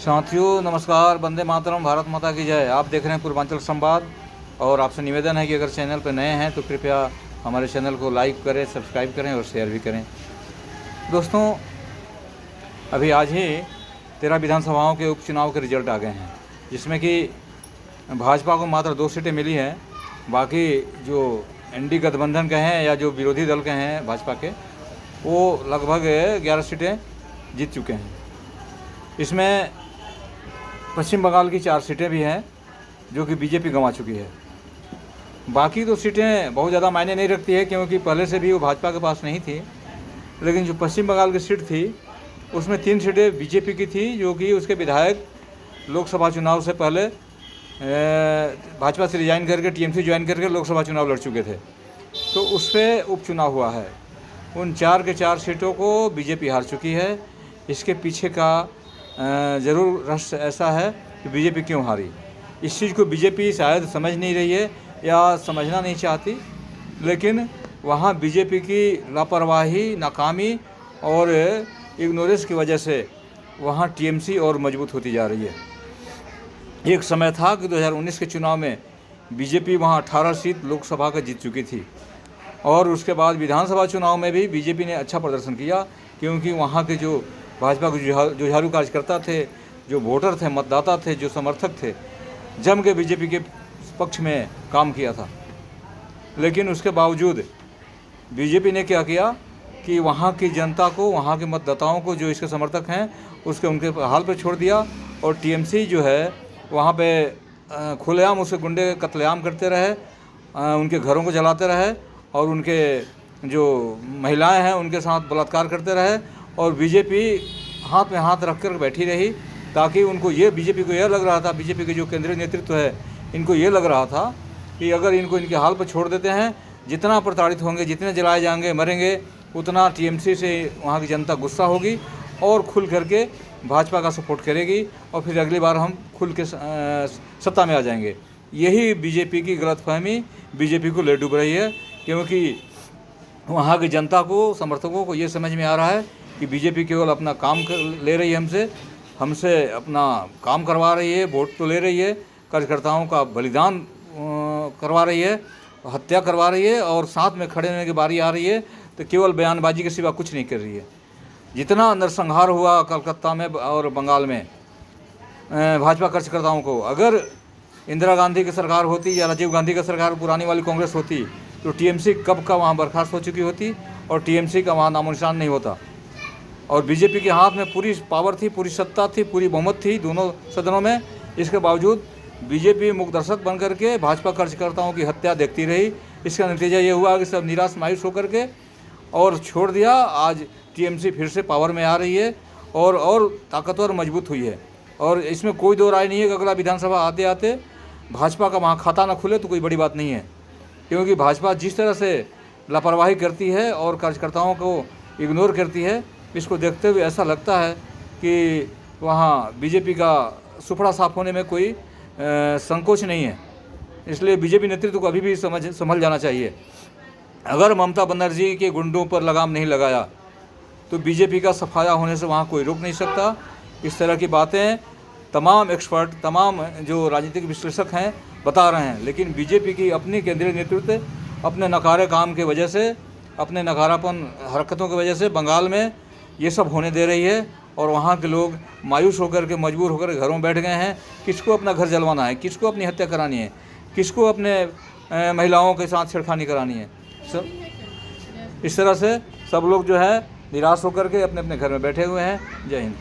साथियों नमस्कार, वंदे मातरम, भारत माता की जय। आप देख रहे हैं पूर्वांचल संवाद और आपसे निवेदन है कि अगर चैनल पर नए हैं तो कृपया हमारे चैनल को लाइक करें, सब्सक्राइब करें और शेयर भी करें। दोस्तों, अभी आज ही 13 विधानसभाओं के उपचुनाव के रिजल्ट आ गए हैं, जिसमें कि भाजपा को मात्र 2 सीटें मिली हैं। बाकी जो एनडी गठबंधन के हैं या जो विरोधी दल के हैं भाजपा के, वो लगभग 11 सीटें जीत चुके हैं। इसमें पश्चिम बंगाल की 4 सीटें भी हैं जो कि बीजेपी गंवा चुकी है। बाकी 2 सीटें बहुत ज़्यादा मायने नहीं रखती है, क्योंकि पहले से भी वो भाजपा के पास नहीं थी। लेकिन जो पश्चिम बंगाल की सीट थी उसमें 3 सीटें बीजेपी की थी, जो कि उसके विधायक लोकसभा चुनाव से पहले भाजपा से रिजाइन करके टीएमसी ज्वाइन करके लोकसभा चुनाव लड़ चुके थे। तो उस पर उपचुनाव हुआ है। उन 4 के 4 सीटों को बीजेपी हार चुकी है। इसके पीछे का ज़रूर रहस्य ऐसा है कि बीजेपी क्यों हारी। इस चीज़ को बीजेपी शायद समझ नहीं रही है या समझना नहीं चाहती, लेकिन वहाँ बीजेपी की लापरवाही, नाकामी और इग्नोरेंस की वजह से वहाँ टीएमसी और मजबूत होती जा रही है। एक समय था कि 2019 के चुनाव में बीजेपी वहाँ 18 सीट लोकसभा का जीत चुकी थी, और उसके बाद विधानसभा चुनाव में भी बीजेपी ने अच्छा प्रदर्शन किया, क्योंकि वहाँ के जो भाजपा के जुझारू कार्यकर्ता थे, जो वोटर थे, मतदाता थे, जो समर्थक थे, जम के बीजेपी के पक्ष में काम किया था। लेकिन उसके बावजूद बीजेपी ने क्या किया कि वहाँ की जनता को, वहाँ के मतदाताओं को, जो इसके समर्थक हैं, उनके हाल पर छोड़ दिया। और टीएमसी जो है वहाँ पे खुलेआम उसके गुंडे कत्लेआम करते रहे, उनके घरों को जलाते रहे और उनके जो महिलाएं हैं उनके साथ बलात्कार करते रहे। और बीजेपी हाथ में हाथ रख कर बैठी रही, ताकि उनको ये, बीजेपी को यह लग रहा था, बीजेपी के जो केंद्रीय नेतृत्व है, इनको ये लग रहा था कि अगर इनको इनके हाल पर छोड़ देते हैं, जितना प्रताड़ित होंगे, जितने जलाए जाएंगे, मरेंगे, उतना टीएमसी से वहाँ की जनता गुस्सा होगी और खुल करके भाजपा का सपोर्ट करेगी, और फिर अगली बार हम खुल के सत्ता में आ जाएंगे। यही बीजेपी की गलतफहमी बीजेपी को ले डूब रही है, क्योंकि वहाँ की जनता को, समर्थकों को ये समझ में आ रहा है कि बीजेपी केवल अपना काम ले रही है, हमसे अपना काम करवा रही है, वोट तो ले रही है, कार्यकर्ताओं का बलिदान करवा रही है, हत्या करवा रही है, और साथ में खड़े होने की बारी आ रही है तो केवल बयानबाजी के सिवा कुछ नहीं कर रही है। जितना नरसंहार हुआ कलकत्ता में और बंगाल में भाजपा कार्यकर्ताओं को, अगर इंदिरा गांधी की सरकार होती या राजीव गांधी की सरकार, पुरानी वाली कांग्रेस होती, तो टीएमसी कब का वहाँ बर्खास्त हो चुकी होती और टीएमसी का वहाँ नामो निशान नहीं होता। और बीजेपी के हाथ में पूरी पावर थी, पूरी सत्ता थी, पूरी बहुमत थी दोनों सदनों में। इसके बावजूद बीजेपी मुखदर्शक बन करके भाजपा कार्यकर्ताओं की हत्या देखती रही। इसका नतीजा ये हुआ कि सब निराश मायूस होकर के और छोड़ दिया। आज टीएमसी फिर से पावर में आ रही है और ताकतवर मजबूत हुई है। और इसमें कोई दो राय नहीं है कि अगला विधानसभा आते आते भाजपा का वहाँ खाता न खुले तो कोई बड़ी बात नहीं है, क्योंकि भाजपा जिस तरह से लापरवाही करती है और कार्यकर्ताओं को इग्नोर करती है, इसको देखते हुए ऐसा लगता है कि वहाँ बीजेपी का सुपड़ा साफ होने में कोई संकोच नहीं है। इसलिए बीजेपी नेतृत्व को अभी भी संभल जाना चाहिए। अगर ममता बनर्जी के गुंडों पर लगाम नहीं लगाया तो बीजेपी का सफाया होने से वहाँ कोई रोक नहीं सकता। इस तरह की बातें तमाम एक्सपर्ट, तमाम जो राजनीतिक विश्लेषक हैं बता रहे हैं, लेकिन बीजेपी की अपनी केंद्रीय नेतृत्व अपने नकारे काम की वजह से, अपने नकारापन हरकतों की वजह से बंगाल में ये सब होने दे रही है। और वहाँ के लोग मायूस होकर के, मजबूर होकर घरों में बैठ गए हैं। किसको अपना घर जलवाना है, किसको अपनी हत्या करानी है, किसको अपने महिलाओं के साथ छेड़खानी करानी है। इस तरह से सब लोग जो है निराश होकर के अपने अपने घर में बैठे हुए हैं। जय हिंद।